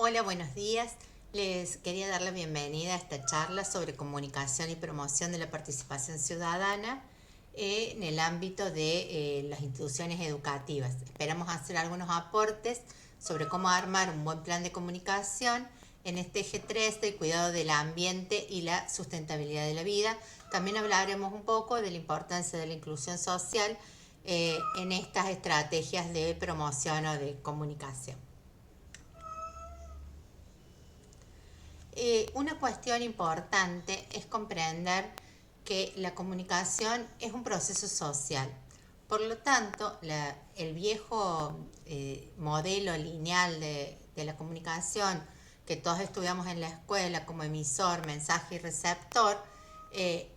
Hola, buenos días. Les quería dar la bienvenida a esta charla sobre comunicación y promoción de la participación ciudadana en el ámbito de las instituciones educativas. Esperamos hacer algunos aportes sobre cómo armar un buen plan de comunicación en este eje 3 del cuidado del ambiente y la sustentabilidad de la vida. También hablaremos un poco de la importancia de la inclusión social en estas estrategias de promoción o de comunicación. Una cuestión importante es comprender que la comunicación es un proceso social. Por lo tanto, el viejo modelo lineal de la comunicación que todos estudiamos en la escuela como emisor, mensaje y receptor,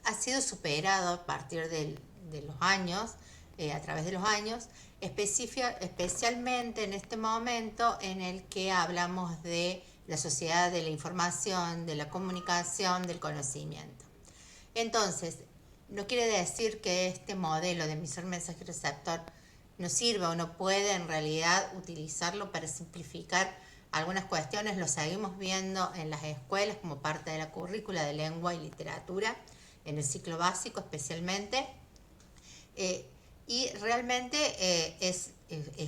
ha sido superado a partir de los años, a través de los años, especialmente en este momento en el que hablamos de la sociedad de la información, de la comunicación, del conocimiento. Entonces, no quiere decir que este modelo de emisor, mensaje y receptor no sirva o no puede en realidad utilizarlo para simplificar algunas cuestiones. Lo seguimos viendo en las escuelas como parte de la currícula de lengua y literatura, en el ciclo básico especialmente. Y realmente es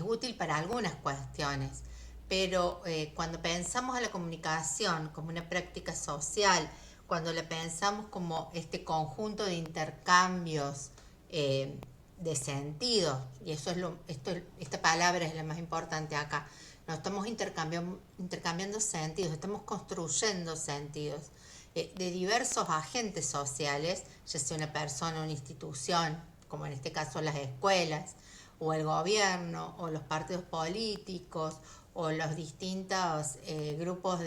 útil para algunas cuestiones, pero cuando pensamos a la comunicación como una práctica social, cuando la pensamos como este conjunto de intercambios de sentidos, y esta palabra es la más importante acá, no estamos intercambiando sentidos, estamos construyendo sentidos de diversos agentes sociales, ya sea una persona, una institución, como en este caso las escuelas, o el gobierno, o los partidos políticos, o los distintos grupos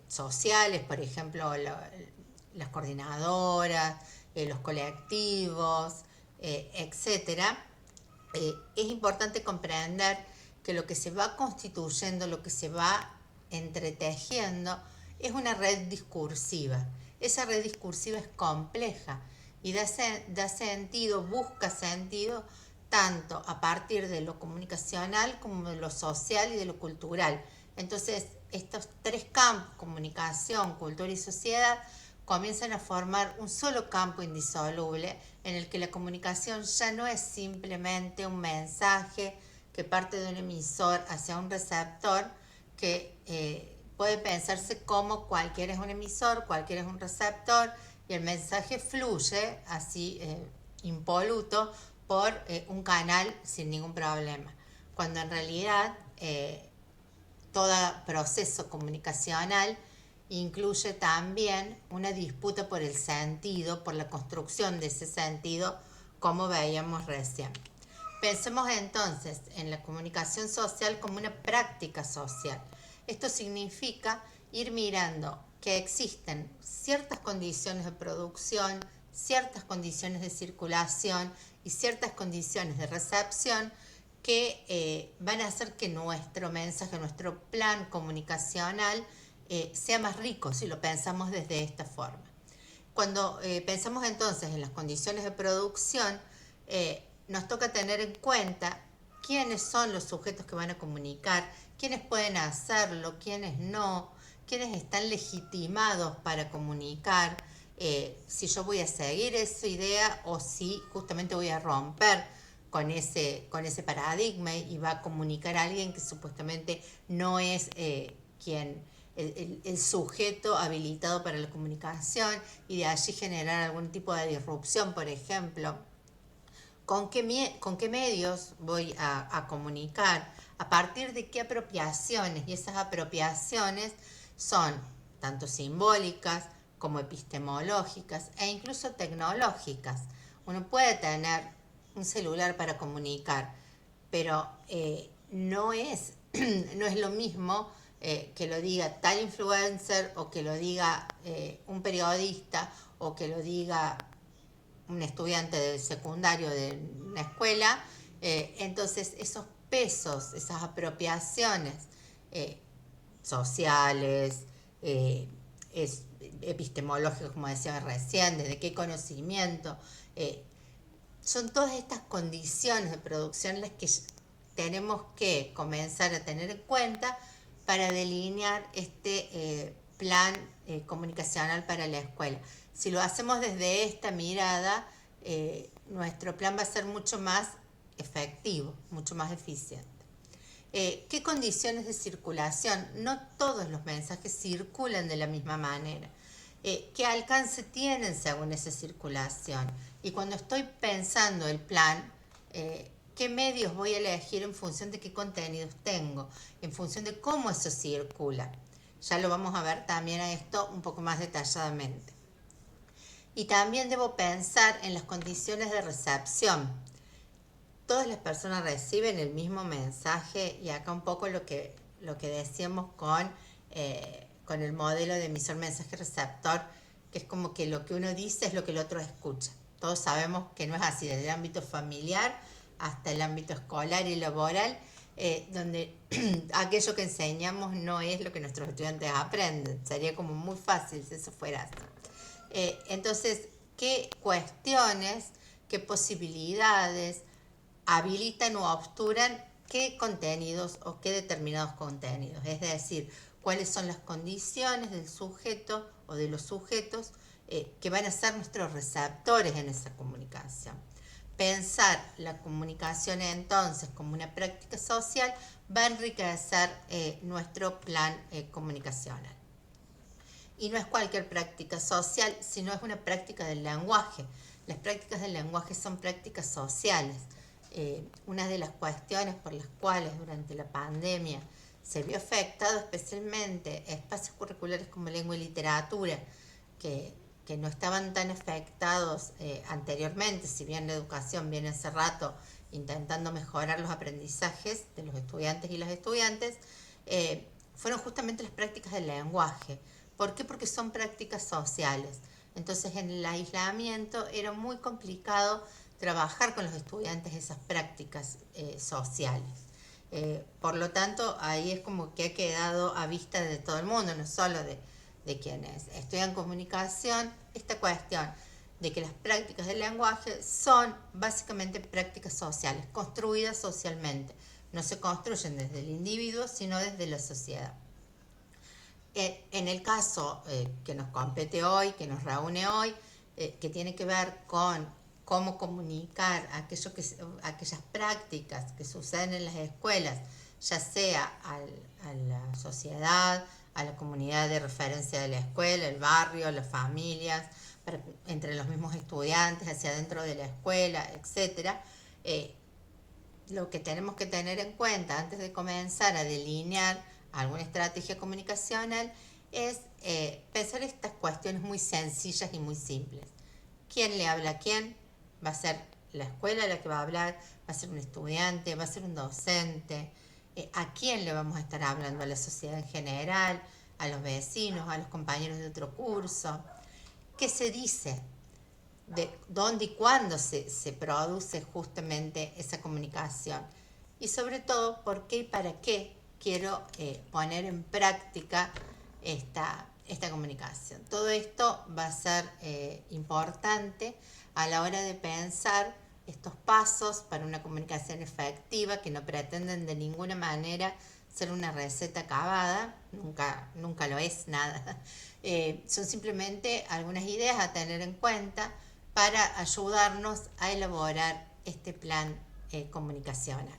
sociales, por ejemplo, las coordinadoras, los colectivos, etcétera. Es importante comprender que lo que se va constituyendo, lo que se va entretejiendo, es una red discursiva. Esa red discursiva es compleja y da sentido, busca sentido, tanto a partir de lo comunicacional como de lo social y de lo cultural. Entonces, estos tres campos, comunicación, cultura y sociedad, comienzan a formar un solo campo indisoluble en el que la comunicación ya no es simplemente un mensaje que parte de un emisor hacia un receptor, que puede pensarse como cualquiera es un emisor, cualquiera es un receptor, y el mensaje fluye así impoluto por un canal sin ningún problema, cuando en realidad todo proceso comunicacional incluye también una disputa por el sentido, por la construcción de ese sentido, como veíamos recién. Pensemos entonces en la comunicación social como una práctica social. Esto significa ir mirando que existen ciertas condiciones de producción, ciertas condiciones de circulación y ciertas condiciones de recepción que van a hacer que nuestro mensaje, nuestro plan comunicacional sea más rico si lo pensamos desde esta forma. Cuando pensamos entonces en las condiciones de producción, nos toca tener en cuenta quiénes son los sujetos que van a comunicar, quiénes pueden hacerlo, quiénes no, quiénes están legitimados para comunicar, si yo voy a seguir esa idea o si justamente voy a romper con ese paradigma y va a comunicar a alguien que supuestamente no es el sujeto habilitado para la comunicación, y de allí generar algún tipo de disrupción, por ejemplo. ¿Con qué medios voy a comunicar? ¿A partir de qué apropiaciones? Y esas apropiaciones son tanto simbólicas como epistemológicas e incluso tecnológicas. Uno puede tener un celular para comunicar, pero no es, no es lo mismo que lo diga tal influencer, o que lo diga un periodista, o que lo diga un estudiante de secundario de una escuela. Entonces esos pesos, esas apropiaciones eh, sociales, eh, epistemológicos, como decía recién, desde qué conocimiento, son todas estas condiciones de producción las que tenemos que comenzar a tener en cuenta para delinear este plan comunicacional para la escuela. Si lo hacemos desde esta mirada, nuestro plan va a ser mucho más efectivo, mucho más eficiente. ¿Qué condiciones de circulación? No todos los mensajes circulan de la misma manera. ¿Qué alcance tienen según esa circulación? Y cuando estoy pensando el plan, ¿qué medios voy a elegir en función de qué contenidos tengo? En función de cómo eso circula. Ya lo vamos a ver también a esto un poco más detalladamente. Y también debo pensar en las condiciones de recepción. Todas las personas reciben el mismo mensaje, y acá un poco lo que decíamos con el modelo de emisor mensaje receptor, que es como que lo que uno dice es lo que el otro escucha. Todos sabemos que no es así, desde el ámbito familiar hasta el ámbito escolar y laboral, donde aquello que enseñamos no es lo que nuestros estudiantes aprenden. Sería como muy fácil si eso fuera así. Entonces, ¿qué cuestiones, qué posibilidades habilitan o obturan qué contenidos o qué determinados contenidos? Es decir, cuáles son las condiciones del sujeto o de los sujetos que van a ser nuestros receptores en esa comunicación. Pensar la comunicación entonces como una práctica social va a enriquecer nuestro plan comunicacional. Y no es cualquier práctica social, sino es una práctica del lenguaje. Las prácticas del lenguaje son prácticas sociales. Una de las cuestiones por las cuales durante la pandemia se vio afectado especialmente espacios curriculares como lengua y literatura, que no estaban tan afectados anteriormente, si bien la educación viene hace rato intentando mejorar los aprendizajes de los estudiantes y las estudiantes, fueron justamente las prácticas del lenguaje. ¿Por qué? Porque son prácticas sociales. Entonces, en el aislamiento era muy complicado trabajar con los estudiantes esas prácticas sociales. Por lo tanto, ahí es como que ha quedado a vista de todo el mundo, no solo de quienes estudian comunicación, esta cuestión de que las prácticas del lenguaje son básicamente prácticas sociales, construidas socialmente. No se construyen desde el individuo, sino desde la sociedad. En el caso que nos compete hoy, que nos reúne hoy, que tiene que ver con cómo comunicar aquellas prácticas que suceden en las escuelas, ya sea a la sociedad, a la comunidad de referencia de la escuela, el barrio, las familias, entre los mismos estudiantes, hacia adentro de la escuela, etc. Lo que tenemos que tener en cuenta antes de comenzar a delinear alguna estrategia comunicacional es pensar estas cuestiones muy sencillas y muy simples. ¿Quién le habla a quién? ¿Va a ser la escuela la que va a hablar? ¿Va a ser un estudiante? ¿Va a ser un docente? ¿A quién le vamos a estar hablando? ¿A la sociedad en general? ¿A los vecinos? ¿A los compañeros de otro curso? ¿Qué se dice? ¿De dónde y cuándo se produce justamente esa comunicación? Y sobre todo, ¿por qué y para qué quiero poner en práctica esta comunicación? Todo esto va a ser importante a la hora de pensar estos pasos para una comunicación efectiva, que no pretenden de ninguna manera ser una receta acabada, nunca lo es nada. Son simplemente algunas ideas a tener en cuenta para ayudarnos a elaborar este plan comunicacional.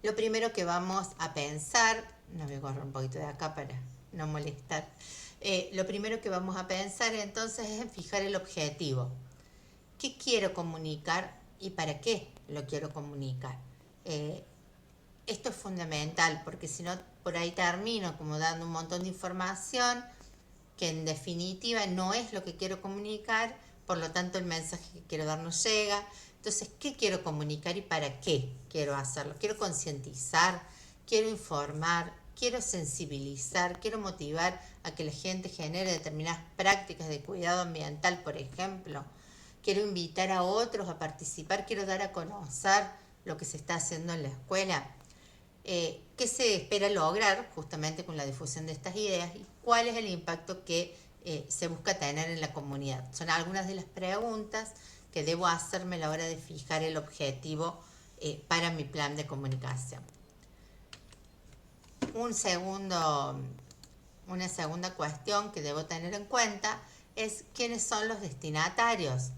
Lo primero que vamos a pensar, no voy a correr un poquito de acá para no molestar, lo primero que vamos a pensar entonces es en fijar el objetivo. ¿Qué quiero comunicar y para qué lo quiero comunicar? Esto es fundamental, porque si no, por ahí termino como dando un montón de información que en definitiva no es lo que quiero comunicar, por lo tanto el mensaje que quiero dar no llega. Entonces, ¿qué quiero comunicar y para qué quiero hacerlo? Quiero concientizar, quiero informar, quiero sensibilizar, quiero motivar a que la gente genere determinadas prácticas de cuidado ambiental, por ejemplo. Quiero invitar a otros a participar, quiero dar a conocer lo que se está haciendo en la escuela. ¿Qué se espera lograr justamente con la difusión de estas ideas y cuál es el impacto que se busca tener en la comunidad? Son algunas de las preguntas que debo hacerme a la hora de fijar el objetivo para mi plan de comunicación. Una segunda cuestión que debo tener en cuenta es quiénes son los destinatarios.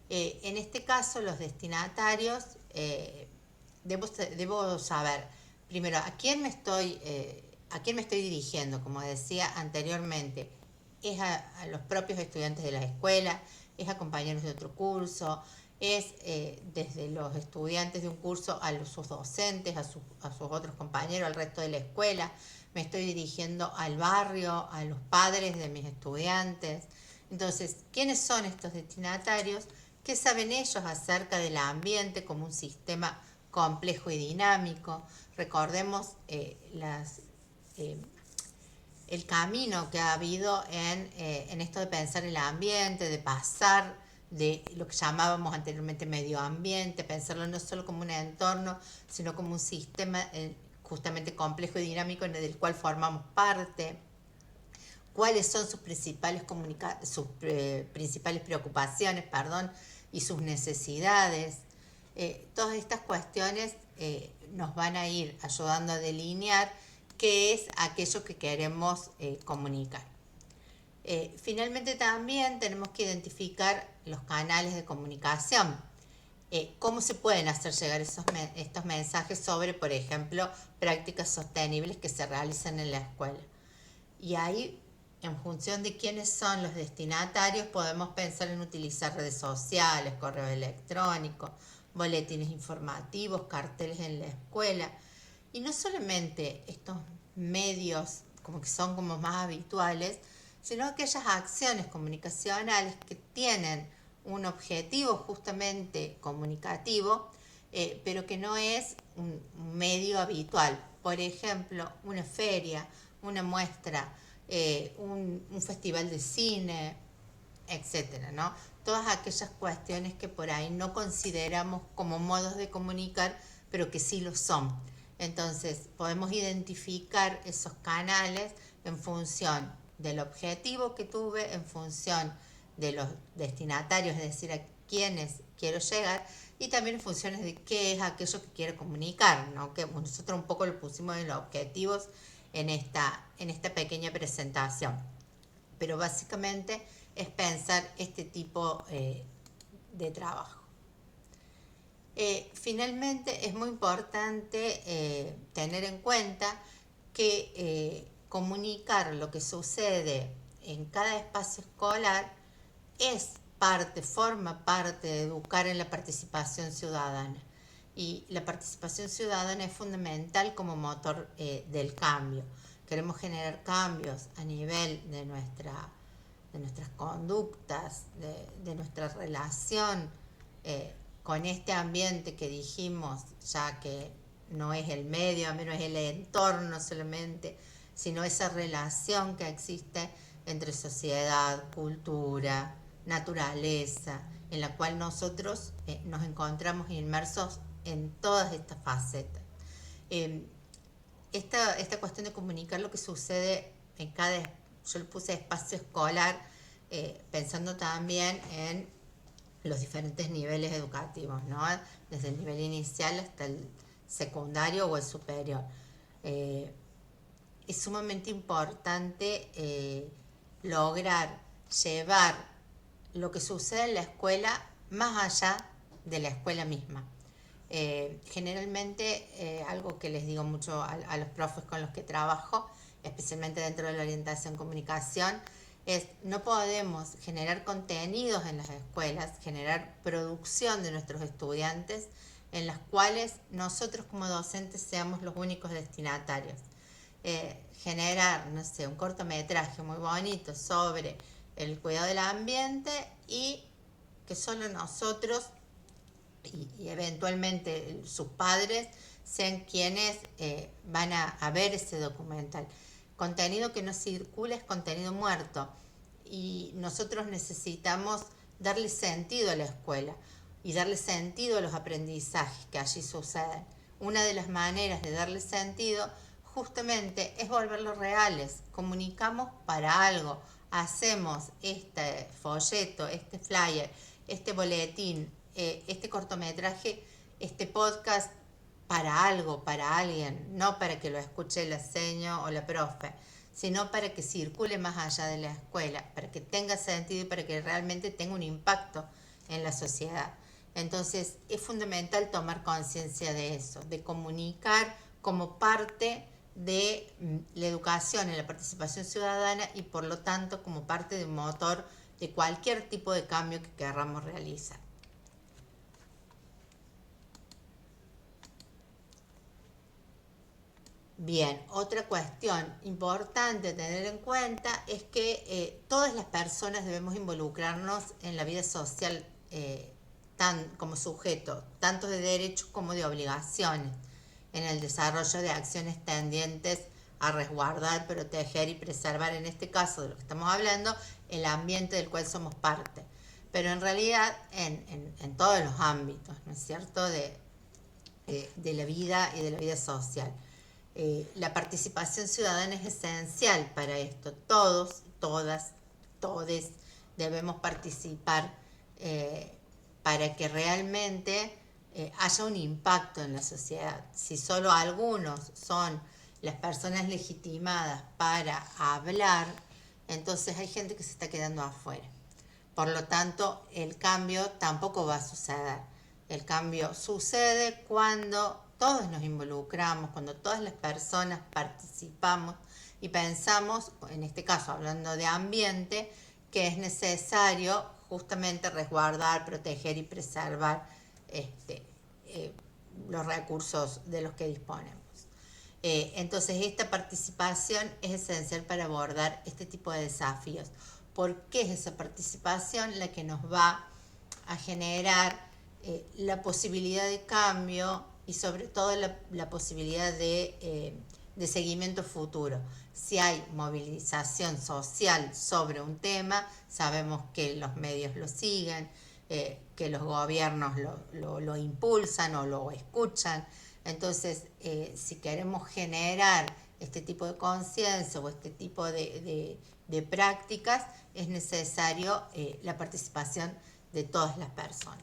En este caso, los destinatarios, debo saber, primero, a quién me estoy dirigiendo. Como decía anteriormente, es a los propios estudiantes de la escuela, es a compañeros de otro curso, es desde los estudiantes de un curso a sus docentes, a sus otros compañeros, al resto de la escuela. Me estoy dirigiendo al barrio, a los padres de mis estudiantes. Entonces, ¿quiénes son estos destinatarios? ¿Qué saben ellos acerca del ambiente como un sistema complejo y dinámico? Recordemos el camino que ha habido en esto de pensar el ambiente, de pasar de lo que llamábamos anteriormente medio ambiente, pensarlo no solo como un entorno, sino como un sistema justamente complejo y dinámico en el cual formamos parte. ¿Cuáles son sus principales preocupaciones, y sus necesidades? Todas estas cuestiones nos van a ir ayudando a delinear qué es aquello que queremos comunicar. Finalmente también tenemos que identificar los canales de comunicación. ¿Cómo se pueden hacer llegar estos mensajes sobre, por ejemplo, prácticas sostenibles que se realizan en la escuela? Y ahí, en función de quiénes son los destinatarios, podemos pensar en utilizar redes sociales, correo electrónico, boletines informativos, carteles en la escuela. Y no solamente estos medios como que son como más habituales, sino aquellas acciones comunicacionales que tienen un objetivo justamente comunicativo, pero que no es un medio habitual. Por ejemplo, una feria, una muestra, un festival de cine, etcétera, ¿no? Todas aquellas cuestiones que por ahí no consideramos como modos de comunicar, pero que sí lo son. Entonces, podemos identificar esos canales en función del objetivo que tuve, en función de los destinatarios, es decir, a quienes quiero llegar, y también en función de qué es aquello que quiero comunicar, ¿no? Que nosotros un poco lo pusimos en los objetivos en esta pequeña presentación. Pero básicamente es pensar este tipo de trabajo. Finalmente es muy importante tener en cuenta que comunicar lo que sucede en cada espacio escolar forma parte de educar en la participación ciudadana. Y la participación ciudadana es fundamental como motor del cambio. Queremos generar cambios a nivel de nuestras conductas, de nuestra relación con este ambiente que dijimos, ya que no es el medio, no es el entorno solamente, sino esa relación que existe entre sociedad, cultura, naturaleza, en la cual nosotros nos encontramos inmersos en todas estas facetas. Esta cuestión de comunicar lo que sucede en yo le puse espacio escolar, pensando también en los diferentes niveles educativos, ¿no? Desde el nivel inicial hasta el secundario o el superior. Es sumamente importante lograr llevar lo que sucede en la escuela más allá de la escuela misma. Generalmente, algo que les digo mucho a los profes con los que trabajo, especialmente dentro de la orientación comunicación, es no podemos generar contenidos en las escuelas, generar producción de nuestros estudiantes en las cuales nosotros como docentes seamos los únicos destinatarios. Generar, no sé, un cortometraje muy bonito sobre el cuidado del ambiente y que solo nosotros y eventualmente sus padres sean quienes van a ver ese documental. Contenido que no circula es contenido muerto y nosotros necesitamos darle sentido a la escuela y darle sentido a los aprendizajes que allí suceden. Una de las maneras de darle sentido justamente es volverlos reales. Comunicamos para algo, hacemos este folleto, este flyer, este boletín, este cortometraje este podcast para algo, para alguien, no para que lo escuche la seño o la profe, sino para que circule más allá de la escuela, para que tenga sentido y para que realmente tenga un impacto en la sociedad. Entonces es fundamental tomar conciencia de eso, de comunicar como parte de la educación en la participación ciudadana y por lo tanto como parte de un motor de cualquier tipo de cambio que queramos realizar. Bien, otra cuestión importante a tener en cuenta es que todas las personas debemos involucrarnos en la vida social como sujeto, tanto de derechos como de obligaciones, en el desarrollo de acciones tendientes a resguardar, proteger y preservar, en este caso de lo que estamos hablando, el ambiente del cual somos parte. Pero en realidad en todos los ámbitos, ¿no es cierto?, de la vida y de la vida social. La participación ciudadana es esencial para esto. Todos, todas, todes debemos participar para que realmente haya un impacto en la sociedad. Si solo algunos son las personas legitimadas para hablar, entonces hay gente que se está quedando afuera. Por lo tanto, el cambio tampoco va a suceder. El cambio sucede cuando todos nos involucramos, cuando todas las personas participamos y pensamos, en este caso hablando de ambiente, que es necesario justamente resguardar, proteger y preservar los recursos de los que disponemos. Entonces esta participación es esencial para abordar este tipo de desafíos, porque es esa participación la que nos va a generar la posibilidad de cambio y sobre todo la posibilidad de seguimiento futuro. Si hay movilización social sobre un tema, sabemos que los medios lo siguen, que los gobiernos lo impulsan o lo escuchan. Entonces, si queremos generar este tipo de conciencia o este tipo de prácticas, es necesario la participación de todas las personas.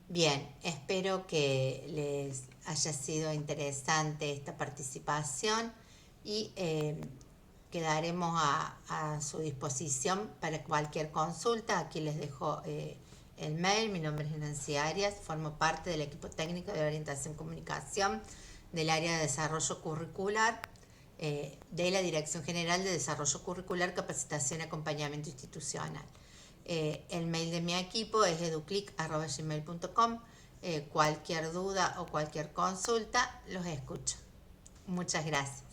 Bien, espero que les haya sido interesante esta participación y quedaremos a su disposición para cualquier consulta. Aquí les dejo el mail. Mi nombre es Nancy Arias, formo parte del equipo técnico de orientación y comunicación del área de desarrollo curricular de la Dirección General de Desarrollo Curricular, Capacitación y Acompañamiento Institucional. El mail de mi equipo es educlick@gmail.com. Cualquier duda o cualquier consulta, los escucho. Muchas gracias.